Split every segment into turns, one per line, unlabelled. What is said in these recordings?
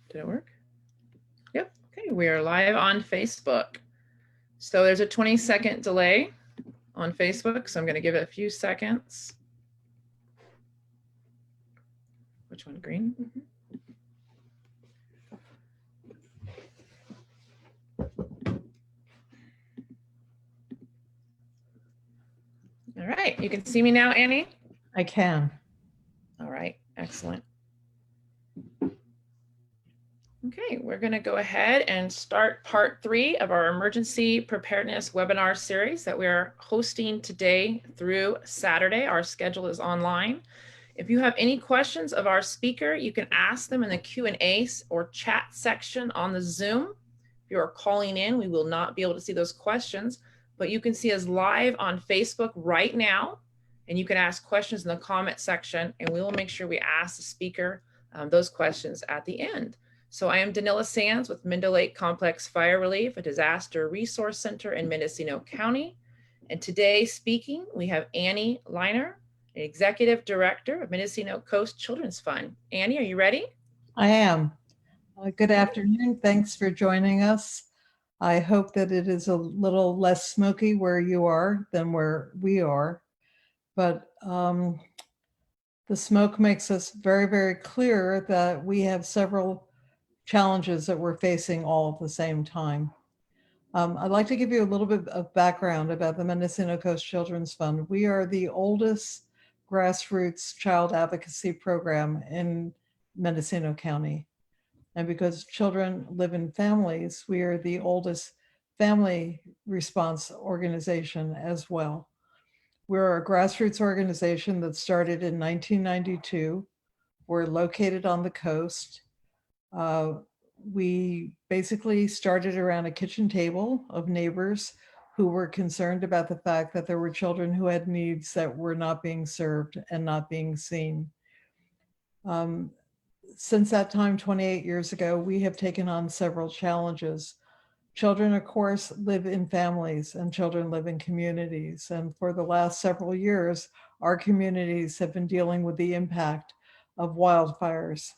Did it work? Yep. Okay, we are live on Facebook. So there's a 20-second delay on Facebook, so I'm going to give it a few seconds. Which one? Green? All right, you can see me now, Annie?
I can.
All right, excellent. Okay, we're going to go ahead and start part 3 of our emergency preparedness webinar series that we are hosting today through Saturday. Our schedule is online. If you have any questions of our speaker, you can ask them in the Q&A or chat section on the Zoom. If you are calling in, we will not be able to see those questions, but you can see us live on Facebook right now, and you can ask questions in the comment section, and we will make sure we ask the speaker those questions at the end. So I am Danila Sands with MendoLake Complex Fire Relief, a disaster resource center in Mendocino County. And today speaking, we have Annie Liner, Executive Director of Mendocino Coast Children's Fund. Annie, are you ready?
I am. Good afternoon. Thanks for joining us. I hope that it is a little less smoky where you are than where we are, but the smoke makes us very, very clear that we have several challenges that we're facing all at the same time. I'd like to give you a little bit of background about the Mendocino Coast Children's Fund. We are the oldest grassroots child advocacy program in Mendocino County. And because children live in families, we are the oldest family response organization as well. We're a grassroots organization that started in 1992. We're located on the coast. We basically started around a kitchen table of neighbors who were concerned about the fact that there were children who had needs that were not being served and not being seen. Since that time, 28 years ago, we have taken on several challenges. Children, of course, live in families and children live in communities. And for the last several years, our communities have been dealing with the impact of wildfires.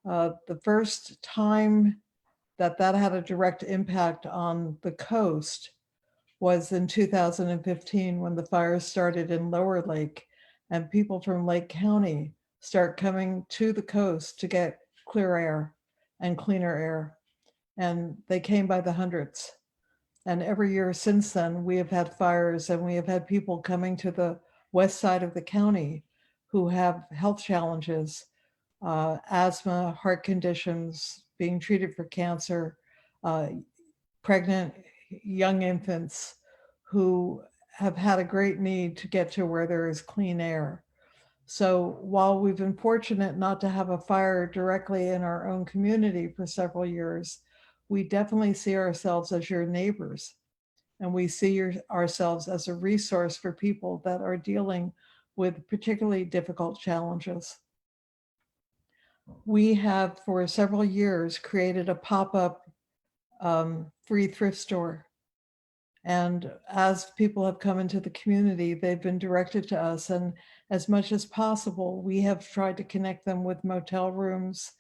The first time that had a direct impact on the coast was in 2015 when the fires started in Lower Lake and people from Lake County start coming to the coast to get clear air and cleaner air. And they came by the hundreds. And every year since then, we have had fires and we have had people coming to the west side of the county who have health challenges, asthma, heart conditions, being treated for cancer, pregnant young infants who have had a great need to get to where there is clean air. So while we've been fortunate not to have a fire directly in our own community for several years, we definitely see ourselves as your neighbors. And we see ourselves as a resource for people that are dealing with particularly difficult challenges. We have for several years created a pop-up free thrift store. And as people have come into the community, they've been directed to us. And as much as possible, we have tried to connect them with motel rooms,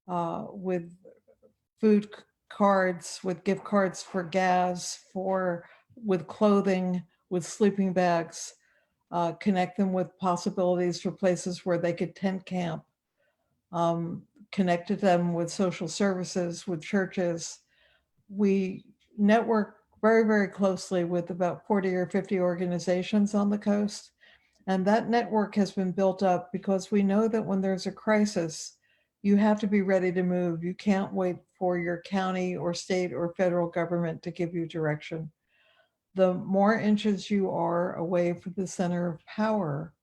with food cards, with gift cards for gas, with clothing, with sleeping bags, connect them with possibilities for places where they could tent camp, connected them with social services, with churches. We network very, very closely with about 40 or 50 organizations on the coast. And that network has been built up because we know that when there's a crisis, you have to be ready to move. You can't wait for your county or state or federal government to give you direction. The more inches you are away from the center of power,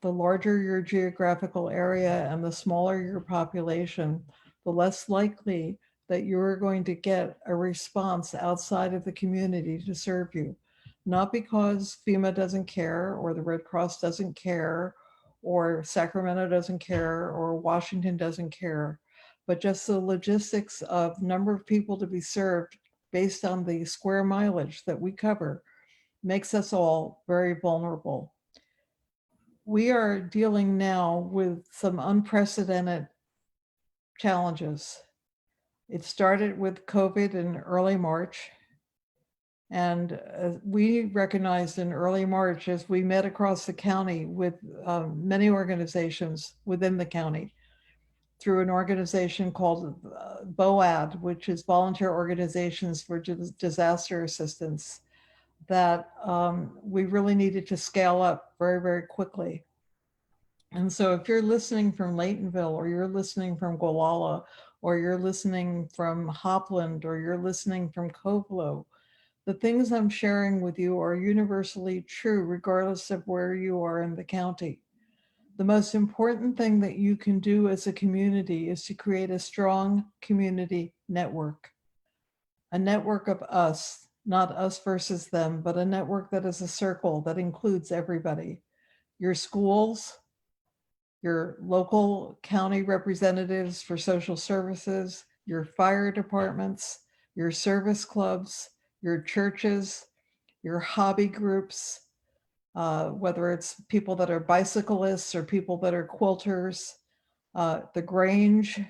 the larger your geographical area and the smaller your population, the less likely that you're going to get a response outside of the community to serve you. Not because FEMA doesn't care or the Red Cross doesn't care or Sacramento doesn't care or Washington doesn't care, but just the logistics of number of people to be served based on the square mileage that we cover makes us all very vulnerable. We are dealing now with some unprecedented challenges. It started with COVID in early March. And we recognized in early March, as we met across the county with many organizations within the county, through an organization called BOAD, which is Volunteer Organizations for Disaster Assistance, that we really needed to scale up very, very quickly. And so if you're listening from Laytonville, or you're listening from Gualala, or you're listening from Hopland, or you're listening from Covelo, the things I'm sharing with you are universally true, regardless of where you are in the county. The most important thing that you can do as a community is to create a strong community network, a network of us, not us versus them, but a network that is a circle that includes everybody. Your schools, your local county representatives for social services, your fire departments, your service clubs, your churches, your hobby groups, whether it's people that are bicyclists or people that are quilters, the Grange,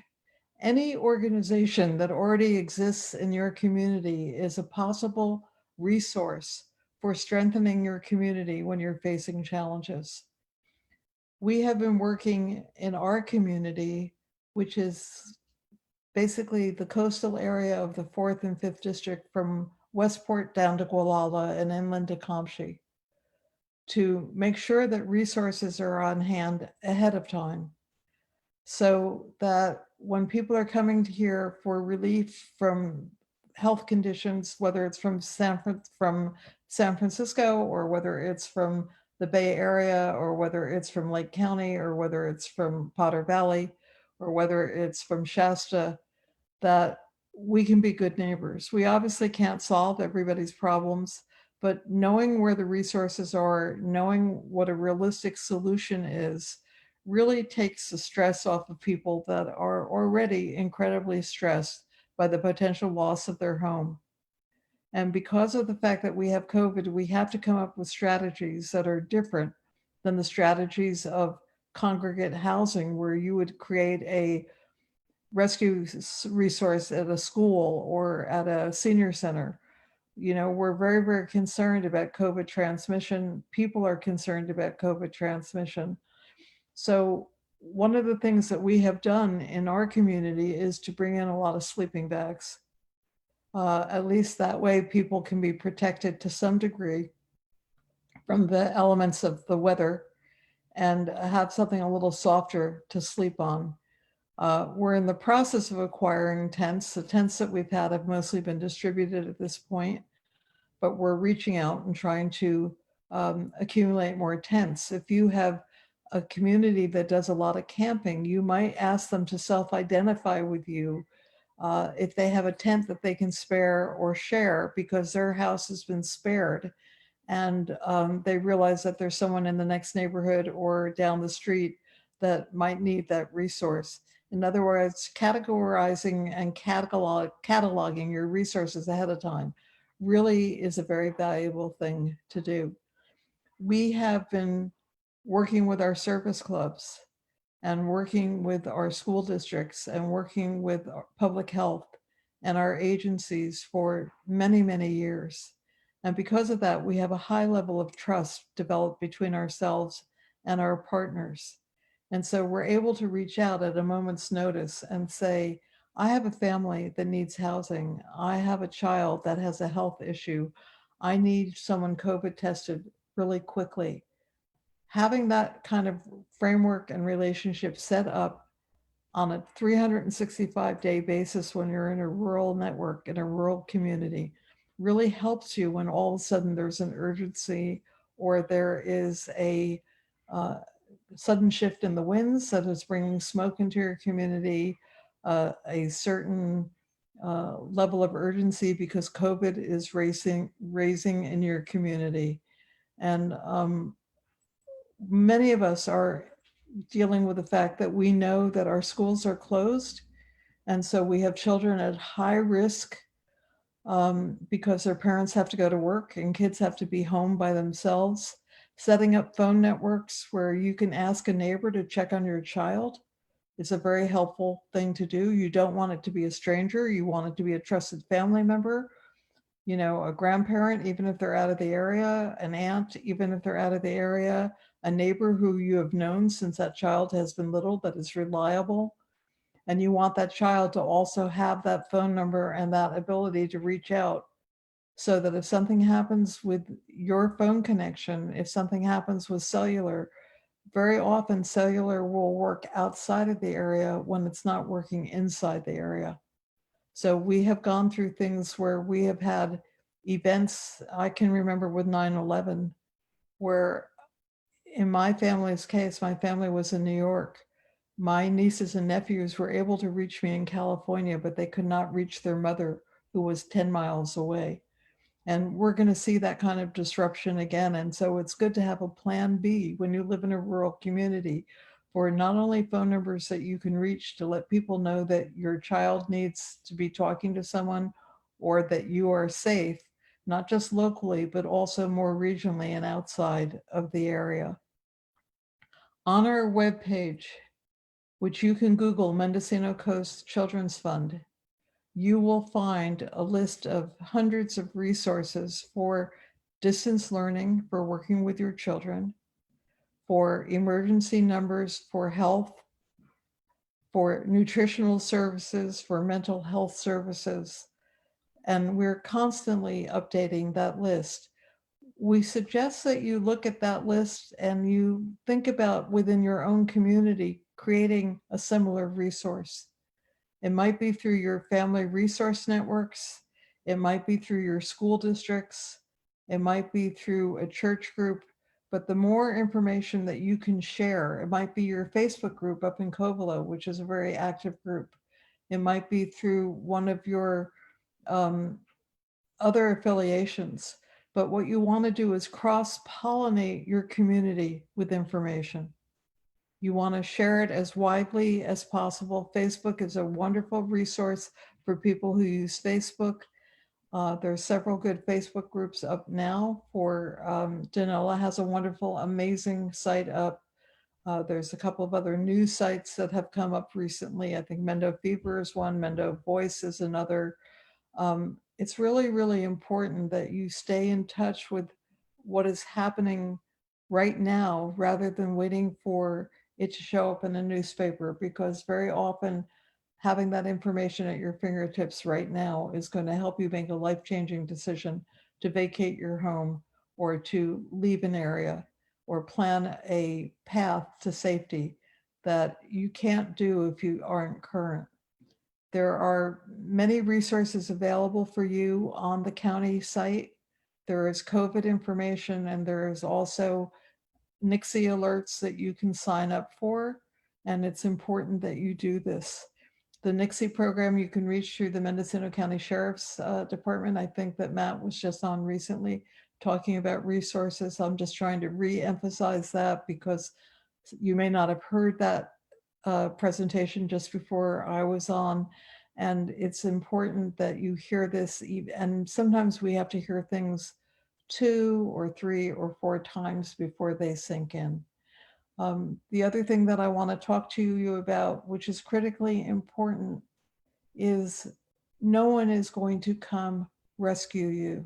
any organization that already exists in your community is a possible resource for strengthening your community when you're facing challenges. We have been working in our community, which is basically the coastal area of the 4th and 5th district from Westport down to Gualala and inland to Comshe, to make sure that resources are on hand ahead of time, so that when people are coming to here for relief from health conditions, whether it's from San Francisco, or whether it's from the Bay Area, or whether it's from Lake County, or whether it's from Potter Valley, or whether it's from Shasta, that we can be good neighbors. We obviously can't solve everybody's problems, but knowing where the resources are, knowing what a realistic solution is, really takes the stress off of people that are already incredibly stressed by the potential loss of their home. And because of the fact that we have COVID, we have to come up with strategies that are different than the strategies of congregate housing, where you would create a rescue resource at a school or at a senior center. You know, we're very, very concerned about COVID transmission. People are concerned about COVID transmission. So one of the things that we have done in our community is to bring in a lot of sleeping bags. At least that way people can be protected to some degree from the elements of the weather, and have something a little softer to sleep on. We're in the process of acquiring tents. The tents that we've had have mostly been distributed at this point, but we're reaching out and trying to accumulate more tents. If you have a community that does a lot of camping, you might ask them to self-identify with you if they have a tent that they can spare or share because their house has been spared, and they realize that there's someone in the next neighborhood or down the street that might need that resource. In other words, categorizing and cataloging your resources ahead of time really is a very valuable thing to do. We have been working with our service clubs and working with our school districts and working with public health and our agencies for many, many years. And because of that, we have a high level of trust developed between ourselves and our partners. And so we're able to reach out at a moment's notice and say, I have a family that needs housing. I have a child that has a health issue. I need someone COVID tested really quickly. Having that kind of framework and relationship set up on a 365-day basis when you're in a rural network, in a rural community, really helps you when all of a sudden there's an urgency, or there is a sudden shift in the winds that is bringing smoke into your community, a certain level of urgency because COVID is raising in your community. And many of us are dealing with the fact that we know that our schools are closed. And so we have children at high risk because their parents have to go to work and kids have to be home by themselves. Setting up phone networks where you can ask a neighbor to check on your child It's a very helpful thing to do. You don't want it to be a stranger. You want it to be a trusted family member, a grandparent, even if they're out of the area, an aunt, even if they're out of the area, a neighbor who you have known since that child has been little that is reliable. And you want that child to also have that phone number and that ability to reach out so that if something happens with your phone connection, if something happens with cellular, very often cellular will work outside of the area when it's not working inside the area. So we have gone through things where we have had events. I can remember with 9/11, where in my family's case, my family was in New York. My nieces and nephews were able to reach me in California, but they could not reach their mother, who was 10 miles away. And we're going to see that kind of disruption again. And so it's good to have a plan B when you live in a rural community for not only phone numbers that you can reach to let people know that your child needs to be talking to someone or that you are safe, not just locally, but also more regionally and outside of the area. On our webpage, which you can Google Mendocino Coast Children's Fund, you will find a list of hundreds of resources for distance learning, for working with your children, for emergency numbers for health, for nutritional services, for mental health services. And we're constantly updating that list. We suggest that you look at that list and you think about within your own community creating a similar resource. It might be through your family resource networks. It might be through your school districts. It might be through a church group. But the more information that you can share, it might be your Facebook group up in Covelo, which is a very active group. It might be through one of your um, other affiliations. But what you want to do is cross-pollinate your community with information. You want to share it as widely as possible. Facebook is a wonderful resource for people who use Facebook. There are several good Facebook groups up now for Danola has a wonderful, amazing site up. There's a couple of other news sites that have come up recently. I think Mendo Fever is one, Mendo Voice is another. It's really, really important that you stay in touch with what is happening right now rather than waiting for it to show up in a newspaper, because very often having that information at your fingertips right now is going to help you make a life-changing decision to vacate your home or to leave an area or plan a path to safety that you can't do if you aren't current. There are many resources available for you on the county site. There is COVID information, and there is also NICSI alerts that you can sign up for. And it's important that you do this. The NICSI program you can reach through the Mendocino County Sheriff's Department. I think that Matt was just on recently talking about resources. I'm just trying to re-emphasize that because you may not have heard that presentation just before I was on. And it's important that you hear this. And sometimes we have to hear things 2 or 3 or 4 times before they sink in. The other thing that I want to talk to you about, which is critically important, is no one is going to come rescue you.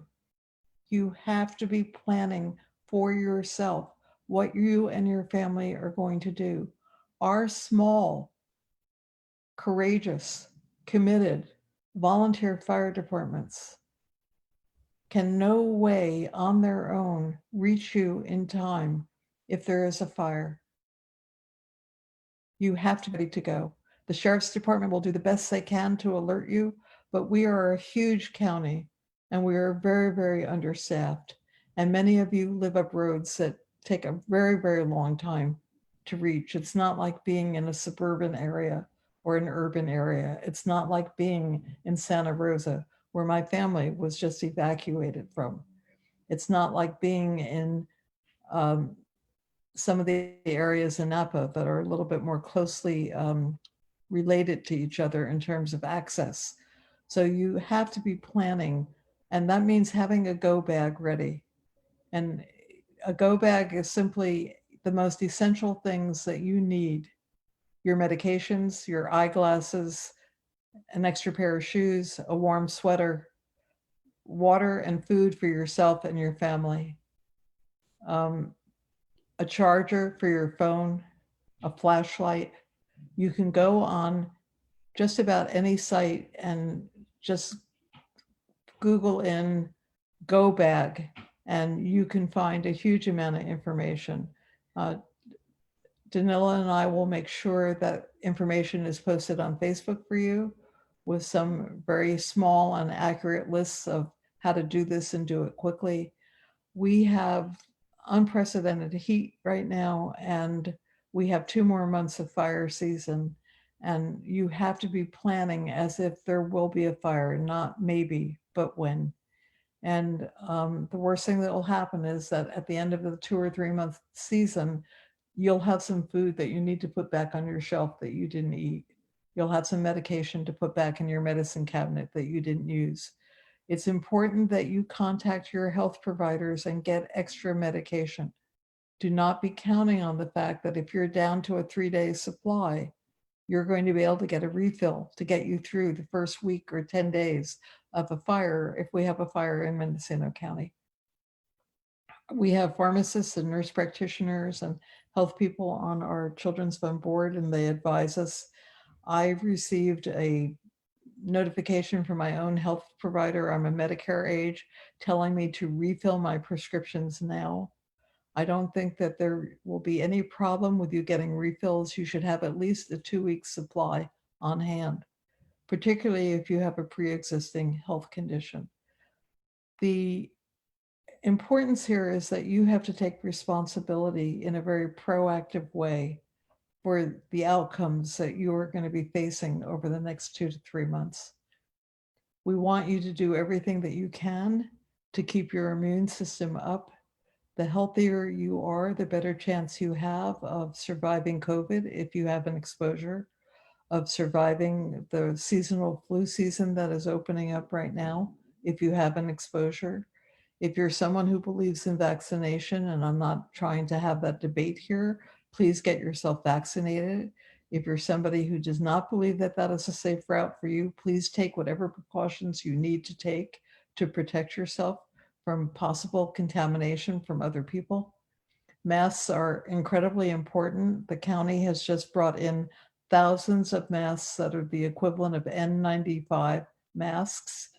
You have to be planning for yourself what you and your family are going to do. Our small, courageous, committed volunteer fire departments can no way on their own reach you in time if there is a fire. You have to be ready to go. The sheriff's department will do the best they can to alert you, but we are a huge county and we are very, very understaffed. And many of you live up roads that take a very, very long time to reach. It's not like being in a suburban area or an urban area. It's not like being in Santa Rosa, where my family was just evacuated from. It's not like being in um, some of the areas in Napa that are a little bit more closely related to each other in terms of access. So you have to be planning, and that means having a go bag ready. And a go bag is simply the most essential things that you need. your medications, your eyeglasses, an extra pair of shoes, a warm sweater, water and food for yourself and your family, um, a charger for your phone, a flashlight. You can go on just about any site and just Google in go bag, and you can find a huge amount of information. Uh, Danila and I will make sure that information is posted on Facebook for you with some very small and accurate lists of how to do this and do it quickly. We have unprecedented heat right now, and we have 2 more months of fire season. And you have to be planning as if there will be a fire, not maybe, but when. And the worst thing that will happen is that at the end of the 2 or 3 month season, you'll have some food that you need to put back on your shelf that you didn't eat. You'll have some medication to put back in your medicine cabinet that you didn't use. It's important that you contact your health providers and get extra medication. Do not be counting on the fact that if you're down to a 3-day supply, you're going to be able to get a refill to get you through the first week or 10 days of a fire if we have a fire in Mendocino County. We have pharmacists and nurse practitioners and health people on our children's fund board, and they advise us. I received a notification from my own health provider. I'm a Medicare age, telling me to refill my prescriptions now. I don't think that there will be any problem with you getting refills. You should have at least a 2-week supply on hand, particularly if you have a pre-existing health condition. The importance here is that you have to take responsibility in a very proactive way for the outcomes that you are going to be facing over the next 2 to 3 months. We want you to do everything that you can to keep your immune system up. The healthier you are, the better chance you have of surviving COVID if you have an exposure, of surviving the seasonal flu season that is opening up right now if you have an exposure. If you're someone who believes in vaccination, and I'm not trying to have that debate here, please get yourself vaccinated. If you're somebody who does not believe that that is a safe route for you, please take whatever precautions you need to take to protect yourself from possible contamination from other people. Masks are incredibly important. The county has just brought in thousands of masks that are the equivalent of N95 masks.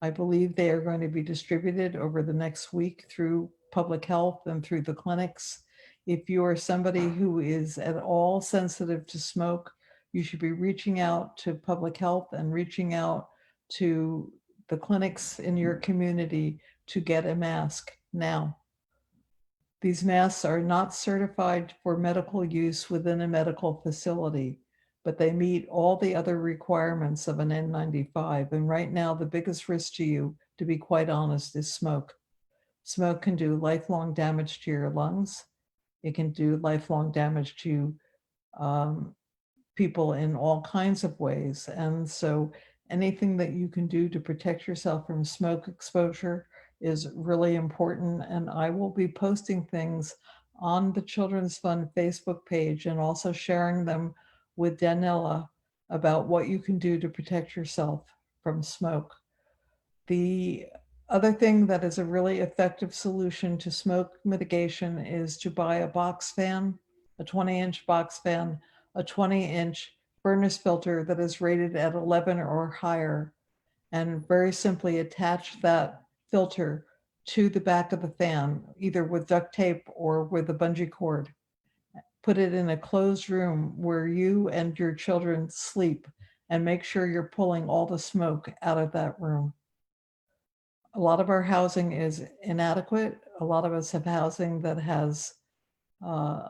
I believe they are going to be distributed over the next week through public health and through the clinics. If you are somebody who is at all sensitive to smoke, you should be reaching out to public health and reaching out to the clinics in your community to get a mask now. These masks are not certified for medical use within a medical facility, but they meet all the other requirements of an N95. And right now, the biggest risk to you, to be quite honest, is smoke. Smoke can do lifelong damage to your lungs. It can do lifelong damage to people in all kinds of ways. And so anything that you can do to protect yourself from smoke exposure is really important. And I will be posting things on the Children's Fund Facebook page and also sharing them with Danila about what you can do to protect yourself from smoke. The other thing that is a really effective solution to smoke mitigation is to buy a box fan, a 20-inch box fan, a 20-inch furnace filter that is rated at 11 or higher, and very simply attach that filter to the back of the fan, either with duct tape or with a bungee cord. Put it in a closed room where you and your children sleep, and make sure you're pulling all the smoke out of that room. A lot of our housing is inadequate. A lot of us have housing that has uh,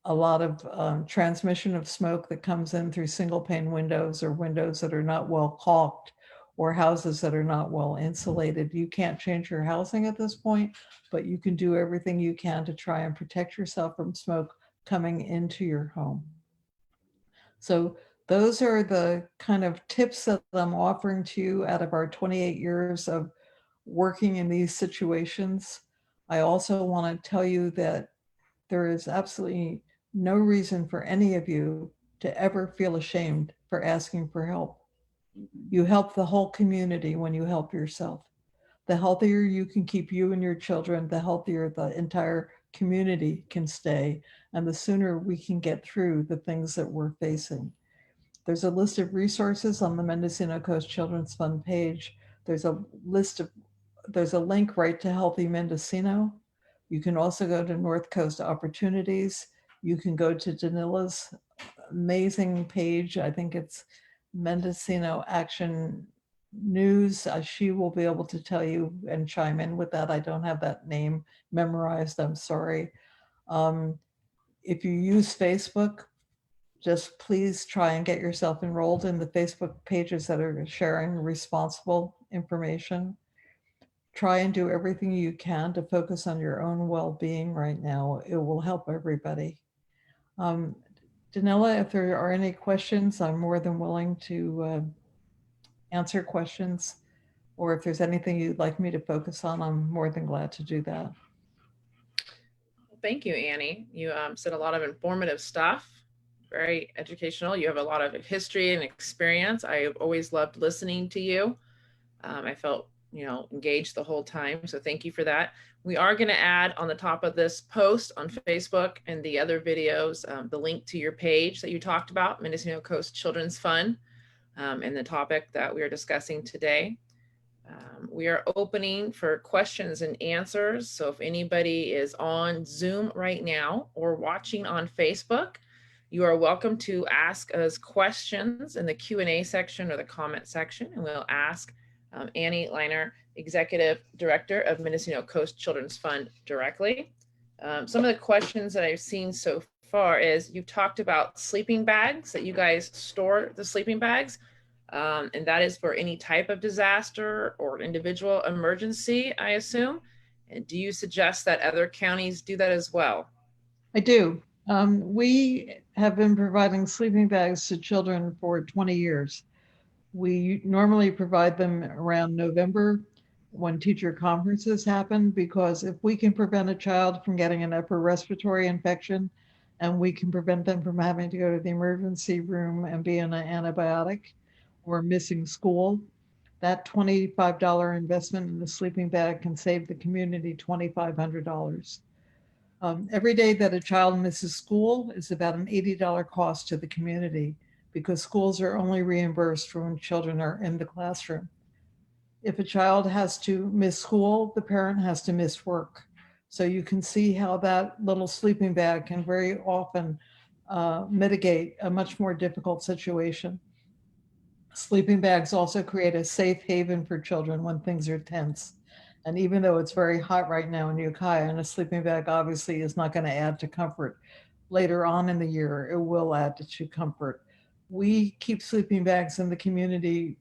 a lot of transmission of smoke that comes in through single pane windows or windows that are not well caulked or houses that are not well insulated. You can't change your housing at this point, but you can do everything you can to try and protect yourself from smoke coming into your home. So those are the kind of tips that I'm offering to you out of our 28 years of working in these situations. I also want to tell you that there is absolutely no reason for any of you to ever feel ashamed for asking for help. You help the whole community when you help yourself. The healthier you can keep you and your children, the healthier the entire community can stay, and the sooner we can get through the things that we're facing. There's a list of resources on the Mendocino Coast Children's Fund page. There's a list of there's a link right to Healthy Mendocino. You can also go to North Coast Opportunities. You can go to Danila's amazing page. I think it's Mendocino Action News. She will be able to tell you and chime in with that. I don't have that name memorized. I'm sorry. Um, if you use Facebook, just please try and get yourself enrolled in the Facebook pages that are sharing responsible information. Try and do everything you can to focus on your own well-being right now. It will help everybody. Um, Danila, if there are any questions, I'm more than willing to answer questions. Or if there's anything you'd like me to focus on, I'm more than glad to do that.
Thank you, Annie. You said a lot of informative stuff, very educational. You have a lot of history and experience. I've always loved listening to you. I felt, engaged the whole time. So thank you for that. We are going to add on the top of this post on Facebook and the other videos, the link to your page that you talked about, Mendocino Coast Children's Fund, and the topic that we are discussing today. We are opening for questions and answers. So if anybody is on Zoom right now or watching on Facebook, you are welcome to ask us questions in the Q&A section or the comment section, and we'll ask Annie Leiner, Executive Director of Mendocino Coast Children's Fund, directly. Some of the questions that I've seen so far is you've talked about sleeping bags, that you guys store the sleeping bags. And that is for any type of disaster or individual emergency, I assume. And do you suggest that other counties do that as well?
I do. We have been providing sleeping bags to children for 20 years. We normally provide them around November when teacher conferences happen, because if we can prevent a child from getting an upper respiratory infection and we can prevent them from having to go to the emergency room and be on an antibiotic or missing school, that $25 investment in the sleeping bag can save the community $2,500. Every day that a child misses school is about an $80 cost to the community, because schools are only reimbursed for when children are in the classroom. If a child has to miss school, the parent has to miss work. So you can see how that little sleeping bag can very often mitigate a much more difficult situation. Sleeping bags also create a safe haven for children when things are tense. And even though it's very hot right now in Ukiah, and a sleeping bag obviously is not going to add to comfort, later on in the year, it will add to comfort. We keep sleeping bags in the community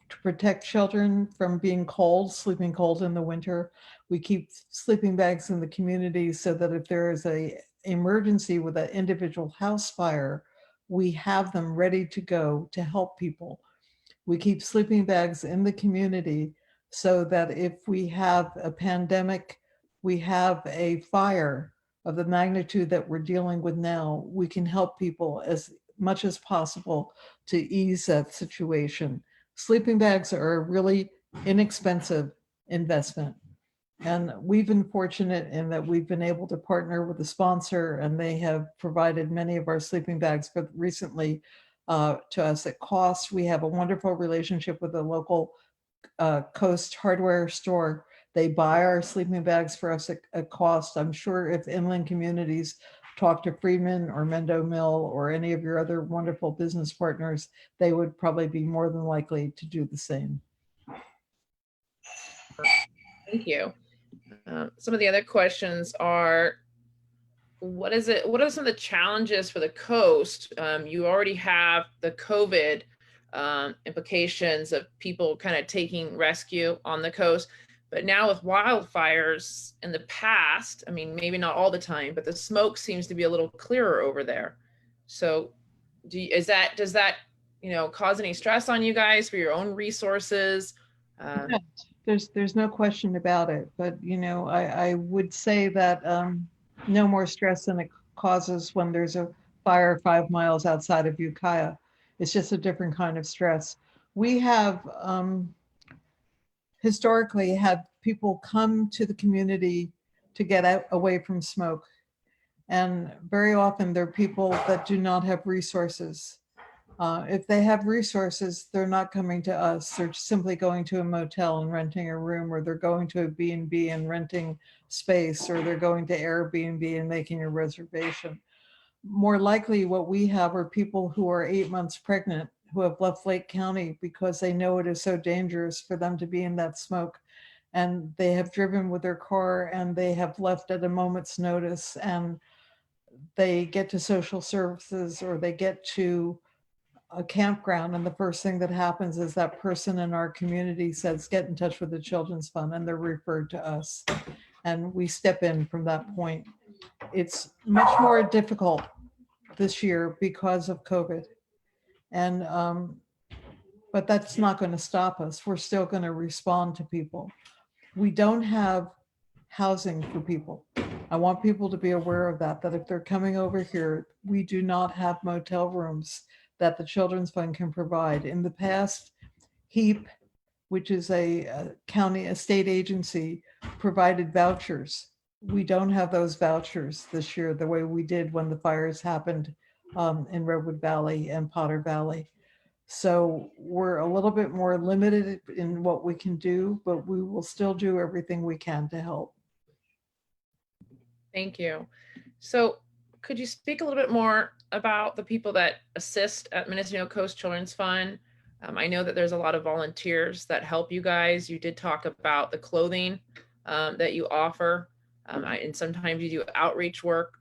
to protect children from being cold, sleeping cold in the winter. We keep sleeping bags in the community so that if there is a emergency with an individual house fire, we have them ready to go to help people. We keep sleeping bags in the community so that if we have a pandemic, we have a fire of the magnitude that we're dealing with now, we can help people as much as possible to ease that situation. Sleeping bags are a really inexpensive investment. And we've been fortunate in that we've been able to partner with a sponsor, and they have provided many of our sleeping bags, but recently to us at cost. We have a wonderful relationship with a local Coast hardware store. They buy our sleeping bags for us at cost. I'm sure if inland communities talk to Freedman or Mendo Mill or any of your other wonderful business partners, they would probably be more than likely to do the same.
Thank you. Some of the other questions are, what are some of the challenges for the coast? You already have the COVID implications of people kind of taking rescue on the coast, but now with wildfires in the past, I mean, maybe not all the time, but the smoke seems to be a little clearer over there. So does that cause any stress on you guys for your own resources?
There's no question about it, but I would say that no more stress than it causes when there's a fire 5 miles outside of Ukiah. It's just a different kind of stress. We have historically had people come to the community to get out, away from smoke. And very often they're people that do not have resources. If they have resources, they're not coming to us. They're simply going to a motel and renting a room, or they're going to a B&B and renting space, or they're going to Airbnb and making a reservation. More likely what we have are people who are 8 months pregnant who have left Lake County because they know it is so dangerous for them to be in that smoke. And they have driven with their car and they have left at a moment's notice, and they get to social services or they get to a campground, and the first thing that happens is that person in our community says, get in touch with the Children's Fund, and they're referred to us. And we step in from that point. It's much more difficult this year because of COVID. And, but that's not going to stop us. We're still going to respond to people. We don't have housing for people. I want people to be aware of that, that if they're coming over here, we do not have motel rooms that the Children's Fund can provide. In the past, HEAP, which is a state agency, provided vouchers. We don't have those vouchers this year the way we did when the fires happened in Redwood Valley and Potter Valley. So we're a little bit more limited in what we can do, but we will still do everything we can to help.
Thank you. So could you speak a little bit more about the people that assist at Mendocino Coast Children's Fund? I know that there's a lot of volunteers that help you guys. You did talk about the clothing that you offer. And sometimes you do outreach work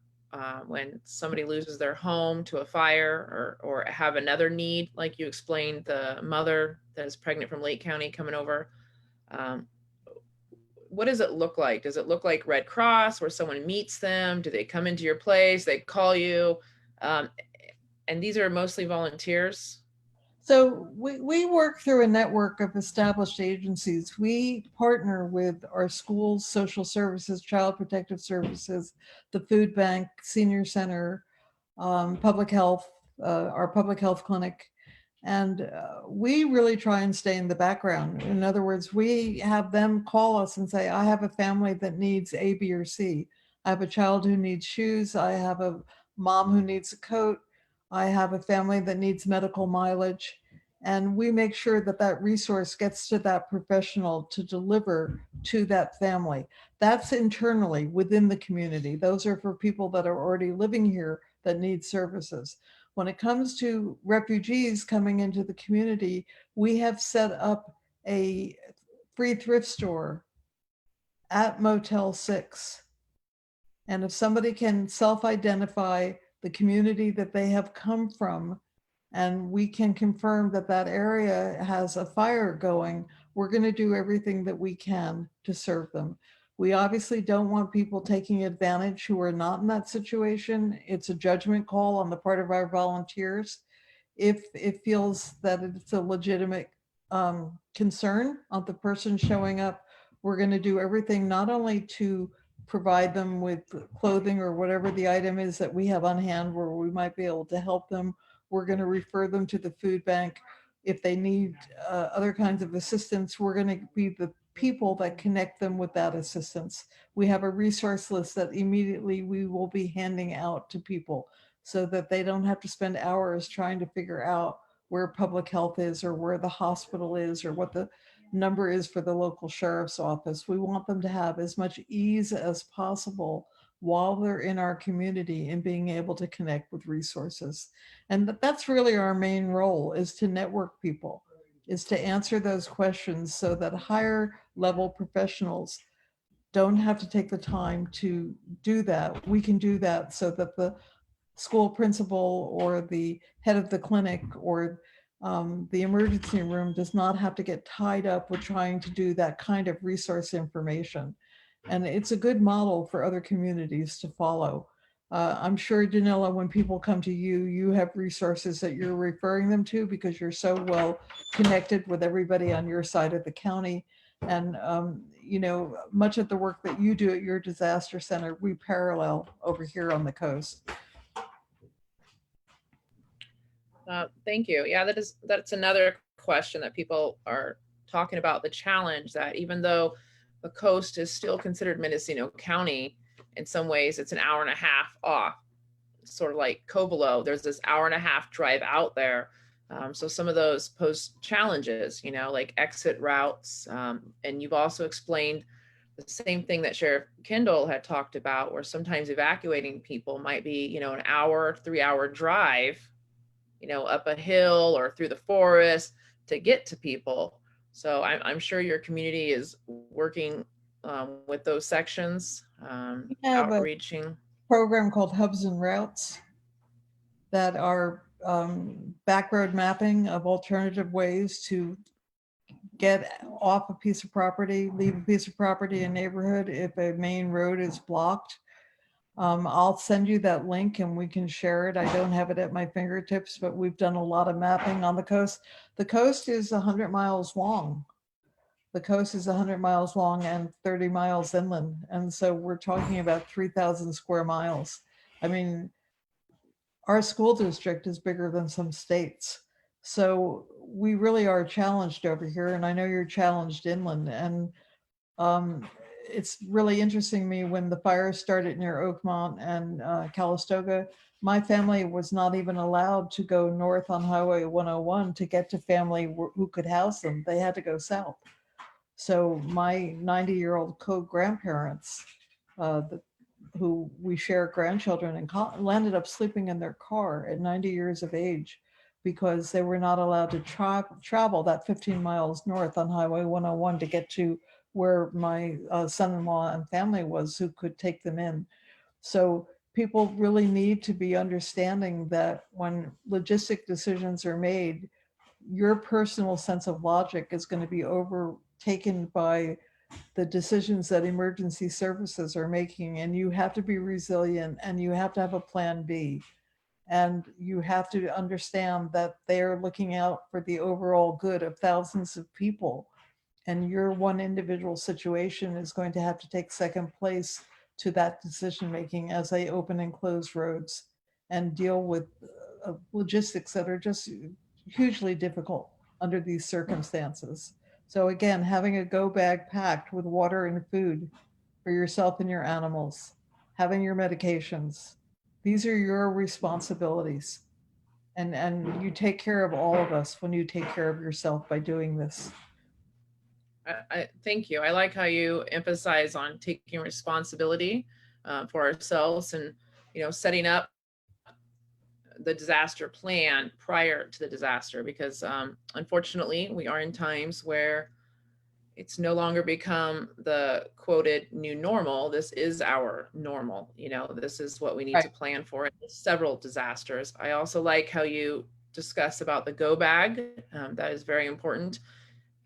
when somebody loses their home to a fire or have another need, like you explained, the mother that is pregnant from Lake County coming over. What does it look like? Does it look like Red Cross where someone meets them? Do they come into your place? They call you? And these are mostly volunteers?
So we work through a network of established agencies. We partner with our schools, social services, child protective services, the food bank, senior center, public health, our public health clinic. And we really try and stay in the background. In other words, we have them call us and say, I have a family that needs A, B, or C. I have a child who needs shoes. I have a mom who needs a coat. I have a family that needs medical mileage. And we make sure that that resource gets to that professional to deliver to that family. That's internally within the community. Those are for people that are already living here that need services. When it comes to refugees coming into the community, we have set up a free thrift store at Motel 6. And if somebody can self-identify the community that they have come from, and we can confirm that that area has a fire going, we're going to do everything that we can to serve them. We obviously don't want people taking advantage who are not in that situation. It's a judgment call on the part of our volunteers. If it feels that it's a legitimate concern of the person showing up, we're going to do everything not only to provide them with clothing or whatever the item is that we have on hand where we might be able to help them. We're going to refer them to the food bank. If they need other kinds of assistance, we're going to be the people that connect them with that assistance. We have a resource list that immediately we will be handing out to people so that they don't have to spend hours trying to figure out where public health is or where the hospital is or what the number is for the local sheriff's office. We want them to have as much ease as possible while they're in our community and being able to connect with resources. And that's really our main role, is to network people, is to answer those questions so that higher level professionals don't have to take the time to do that. We can do that so that the school principal or the head of the clinic or the emergency room does not have to get tied up with trying to do that kind of resource information. And it's a good model for other communities to follow. I'm sure, Danila, when people come to you, you have resources that you're referring them to because you're so well connected with everybody on your side of the county. And you know, much of the work that you do at your disaster center, we parallel over here on the coast.
Thank you. Yeah, that's another question that people are talking about, the challenge that even though the coast is still considered Mendocino County, in some ways it's an hour and a half off, sort of like Covelo. There's this hour and a half drive out there. So some of those pose challenges, you know, like exit routes. And you've also explained the same thing that Sheriff Kendall had talked about, where sometimes evacuating people might be, you know, an hour, 3 hour drive, you know, up a hill or through the forest to get to people. So I'm sure your community is working with those sections,
We have a
outreaching.
program called Hubs and Routes that are back road mapping of alternative ways to get off a piece of property, leave a piece of property in neighborhood if a main road is blocked. I'll send you that link and we can share it. I don't have it at my fingertips, but we've done a lot of mapping on the coast. The coast is 100 miles long. The coast is 100 miles long and 30 miles inland. And so we're talking about 3,000 square miles. I mean, our school district is bigger than some states. So we really are challenged over here. And I know you're challenged inland. And it's really interesting to me when the fire started near Oakmont and Calistoga, my family was not even allowed to go north on Highway 101 to get to family who could house them. They had to go south. So my 90-year-old co-grandparents, who we share grandchildren and landed up sleeping in their car at 90 years of age because they were not allowed to travel that 15 miles north on Highway 101 to get to where my son-in-law and family was who could take them in. So people really need to be understanding that when logistic decisions are made, your personal sense of logic is going to be overtaken by the decisions that emergency services are making. And you have to be resilient and you have to have a plan B. And you have to understand that they're looking out for the overall good of thousands of people. And your one individual situation is going to have to take second place to that decision making as they open and close roads and deal with logistics that are just hugely difficult under these circumstances. So again, having a go bag packed with water and food for yourself and your animals, having your medications, these are your responsibilities. And you take care of all of us when you take care of yourself by doing this.
I thank you. I like how you emphasize on taking responsibility for ourselves and, you know, setting up the disaster plan prior to the disaster, because unfortunately we are in times where it's no longer become the quoted new normal. This is our normal. You know, this is what we need to
Right.
plan for. Several disasters. I also like how you discuss about the go bag. That is very important.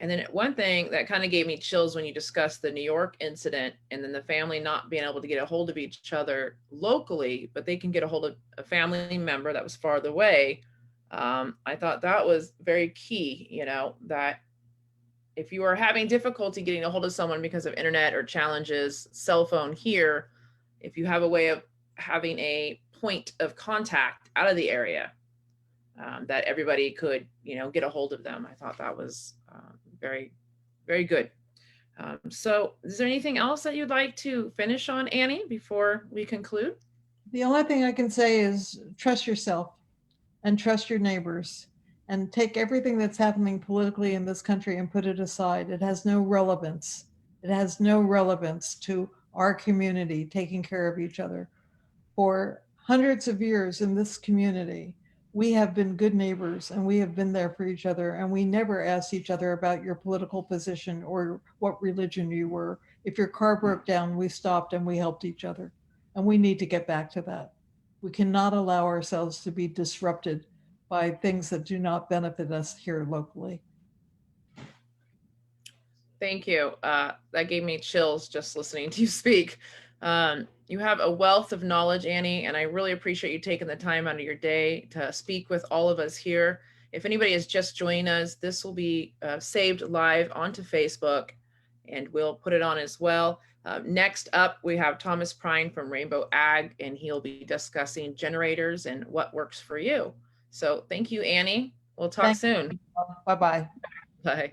And then one thing that kind of gave me chills when you discussed the New York incident and then the family not being able to get a hold of each other locally, but they can get a hold of a family member that was farther away. I thought that was very key, you know, that if you are having difficulty getting a hold of someone because of internet or challenges, cell phone here, if you have a way of having a point of contact out of the area, that everybody could, you know, get a hold of them. I thought that was very, very good. So is there anything else that you'd like to finish on, Annie, before we conclude?
The only thing I can say is trust yourself and trust your neighbors and take everything that's happening politically in this country and put it aside. It has no relevance. It has no relevance to our community taking care of each other. For hundreds of years in this community, we have been good neighbors and we have been there for each other. And we never asked each other about your political position or what religion you were. If your car broke down, we stopped and we helped each other. And we need to get back to that. We cannot allow ourselves to be disrupted by things that do not benefit us here locally.
Thank you. That gave me chills just listening to you speak. You have a wealth of knowledge, Annie, and I really appreciate you taking the time out of your day to speak with all of us here. If anybody is just joining us, this will be saved live onto Facebook, and we'll put it on as well. Next up, we have Thomas Prine from Rainbow Ag, and he'll be discussing generators and what works for you. So thank you, Annie. We'll talk
Thank you.
soon.
Bye-bye.
Bye.